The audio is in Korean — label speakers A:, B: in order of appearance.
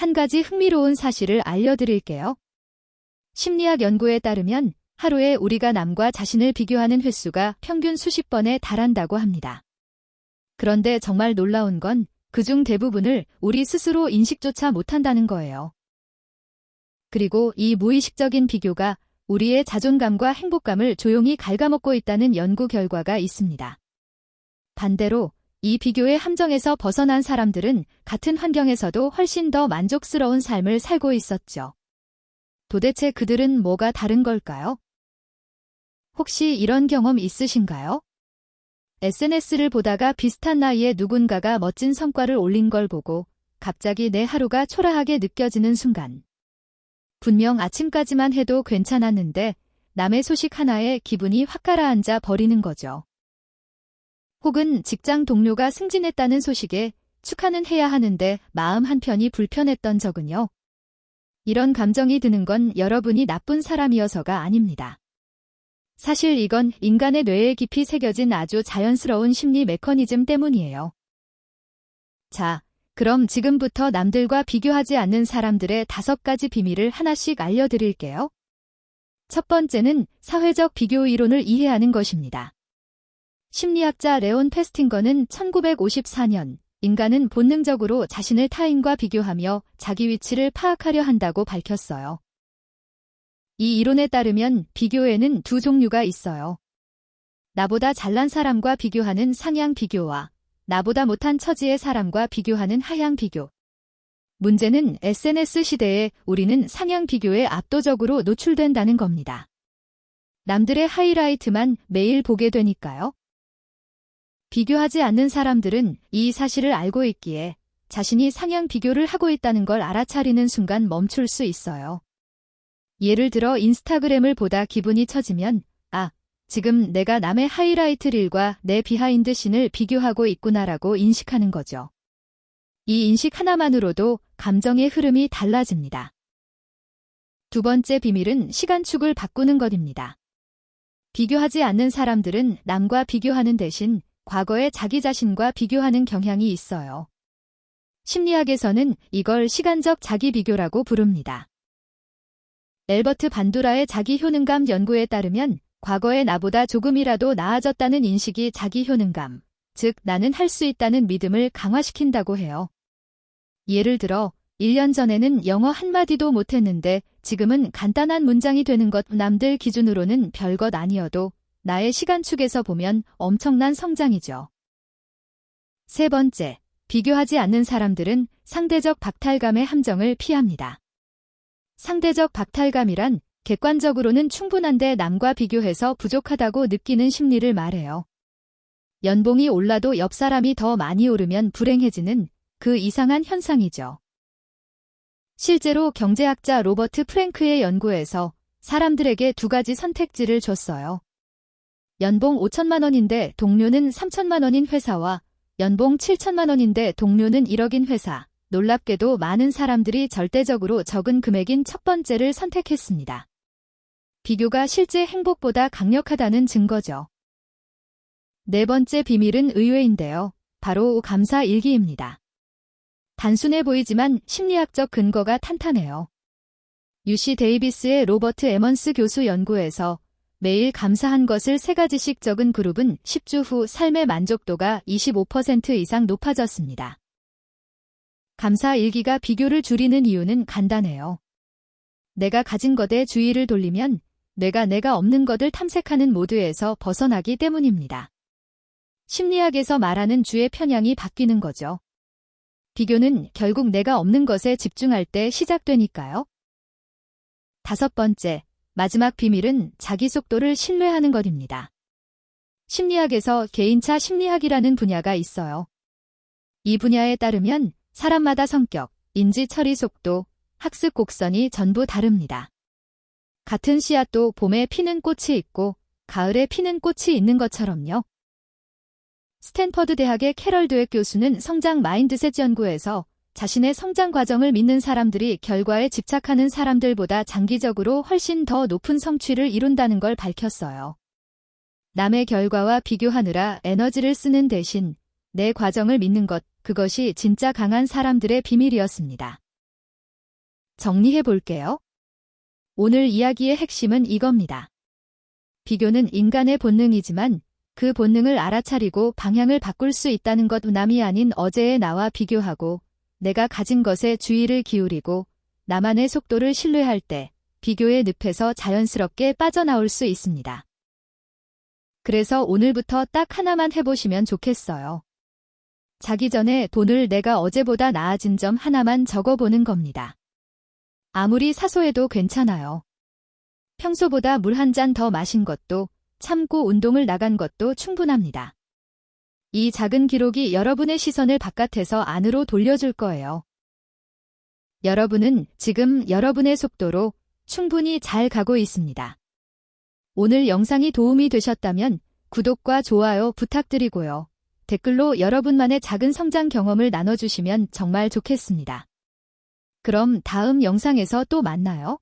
A: 한 가지 흥미로운 사실을 알려드릴게요. 심리학 연구에 따르면 하루에 우리가 남과 자신을 비교하는 횟수가 평균 수십 번에 달한다고 합니다. 그런데 정말 놀라운 건 그중 대부분을 우리 스스로 인식조차 못한다는 거예요. 그리고 이 무의식적인 비교가 우리의 자존감과 행복감을 조용히 갉아먹고 있다는 연구 결과가 있습니다. 반대로 이 비교의 함정에서 벗어난 사람들은 같은 환경에서도 훨씬 더 만족스러운 삶을 살고 있었죠. 도대체 그들은 뭐가 다른 걸까요? 혹시 이런 경험 있으신가요? SNS를 보다가 비슷한 나이에 누군가가 멋진 성과를 올린 걸 보고 갑자기 내 하루가 초라하게 느껴지는 순간. 분명 아침까지만 해도 괜찮았는데 남의 소식 하나에 기분이 확 가라앉아 버리는 거죠. 혹은 직장 동료가 승진했다는 소식에 축하는 해야 하는데 마음 한편이 불편했던 적은요. 이런 감정이 드는 건 여러분이 나쁜 사람이어서가 아닙니다. 사실 이건 인간의 뇌에 깊이 새겨진 아주 자연스러운 심리 메커니즘 때문이에요. 자, 그럼 지금부터 남들과 비교하지 않는 사람들의 5가지 비밀을 하나씩 알려드릴게요. 첫 번째는 사회적 비교 이론을 이해하는 것입니다. 심리학자 레온 페스팅거는 1954년 인간은 본능적으로 자신을 타인과 비교하며 자기 위치를 파악하려 한다고 밝혔어요. 이 이론에 따르면 비교에는 두 종류가 있어요. 나보다 잘난 사람과 비교하는 상향 비교와 나보다 못한 처지의 사람과 비교하는 하향 비교. 문제는 SNS 시대에 우리는 상향 비교에 압도적으로 노출된다는 겁니다. 남들의 하이라이트만 매일 보게 되니까요. 비교하지 않는 사람들은 이 사실을 알고 있기에 자신이 상향 비교를 하고 있다는 걸 알아차리는 순간 멈출 수 있어요. 예를 들어 인스타그램을 보다 기분이 처지면 지금 내가 남의 하이라이트 릴과 내 비하인드 씬을 비교하고 있구나라고 인식하는 거죠. 이 인식 하나만으로도 감정의 흐름이 달라집니다. 두 번째 비밀은 시간축을 바꾸는 것입니다. 비교하지 않는 사람들은 남과 비교하는 대신 과거에 자기 자신과 비교하는 경향이 있어요. 심리학에서는 이걸 시간적 자기 비교라고 부릅니다. 앨버트 반두라의 자기 효능감 연구에 따르면 과거의 나보다 조금이라도 나아졌다는 인식이 자기 효능감, 즉 나는 할 수 있다는 믿음을 강화시킨다고 해요. 예를 들어 1년 전에는 영어 한마디도 못했는데 지금은 간단한 문장이 되는 것 남들 기준으로는 별것 아니어도 나의 시간축에서 보면 엄청난 성장이죠. 세 번째, 비교하지 않는 사람들은 상대적 박탈감의 함정을 피합니다. 상대적 박탈감이란 객관적으로는 충분한데 남과 비교해서 부족하다고 느끼는 심리를 말해요. 연봉이 올라도 옆 사람이 더 많이 오르면 불행해지는 그 이상한 현상이죠. 실제로 경제학자 로버트 프랭크의 연구에서 사람들에게 2가지 선택지를 줬어요. 연봉 5천만 원인데 동료는 3천만 원인 회사와 연봉 7천만 원인데 동료는 1억인 회사. 놀랍게도 많은 사람들이 절대적으로 적은 금액인 첫 번째를 선택했습니다. 비교가 실제 행복보다 강력하다는 증거죠. 네 번째 비밀은 의외인데요. 바로 감사 일기입니다. 단순해 보이지만 심리학적 근거가 탄탄해요. UC 데이비스의 로버트 에먼스 교수 연구에서 매일 감사한 것을 3가지씩 적은 그룹은 10주 후 삶의 만족도가 25% 이상 높아졌습니다. 감사 일기가 비교를 줄이는 이유는 간단해요. 내가 가진 것에 주의를 돌리면 뇌가 내가 없는 것을 탐색하는 모드에서 벗어나기 때문입니다. 심리학에서 말하는 주의 편향이 바뀌는 거죠. 비교는 결국 내가 없는 것에 집중할 때 시작되니까요. 5번째, 마지막 비밀은 자기 속도를 신뢰하는 것입니다. 심리학에서 개인차 심리학이라는 분야가 있어요. 이 분야에 따르면 사람마다 성격, 인지 처리 속도, 학습 곡선이 전부 다릅니다. 같은 씨앗도 봄에 피는 꽃이 있고 가을에 피는 꽃이 있는 것처럼요. 스탠퍼드 대학의 캐럴 드웨 교수는 성장 마인드셋 연구에서 자신의 성장 과정을 믿는 사람들이 결과에 집착하는 사람들보다 장기적으로 훨씬 더 높은 성취를 이룬다는 걸 밝혔어요. 남의 결과와 비교하느라 에너지를 쓰는 대신 내 과정을 믿는 것, 그것이 진짜 강한 사람들의 비밀이었습니다. 정리해 볼게요. 오늘 이야기의 핵심은 이겁니다. 비교는 인간의 본능이지만 그 본능을 알아차리고 방향을 바꿀 수 있다는 것, 남이 아닌 어제의 나와 비교하고 내가 가진 것에 주의를 기울이고 나만의 속도를 신뢰할 때 비교의 늪에서 자연스럽게 빠져나올 수 있습니다. 그래서 오늘부터 딱 하나만 해보시면 좋겠어요. 자기 전에 돈을 내가 어제보다 나아진 점 하나만 적어보는 겁니다. 아무리 사소해도 괜찮아요. 평소보다 물 한 잔 더 마신 것도, 참고 운동을 나간 것도 충분합니다. 이 작은 기록이 여러분의 시선을 바깥에서 안으로 돌려줄 거예요. 여러분은 지금 여러분의 속도로 충분히 잘 가고 있습니다. 오늘 영상이 도움이 되셨다면 구독과 좋아요 부탁드리고요. 댓글로 여러분만의 작은 성장 경험을 나눠주시면 정말 좋겠습니다. 그럼 다음 영상에서 또 만나요.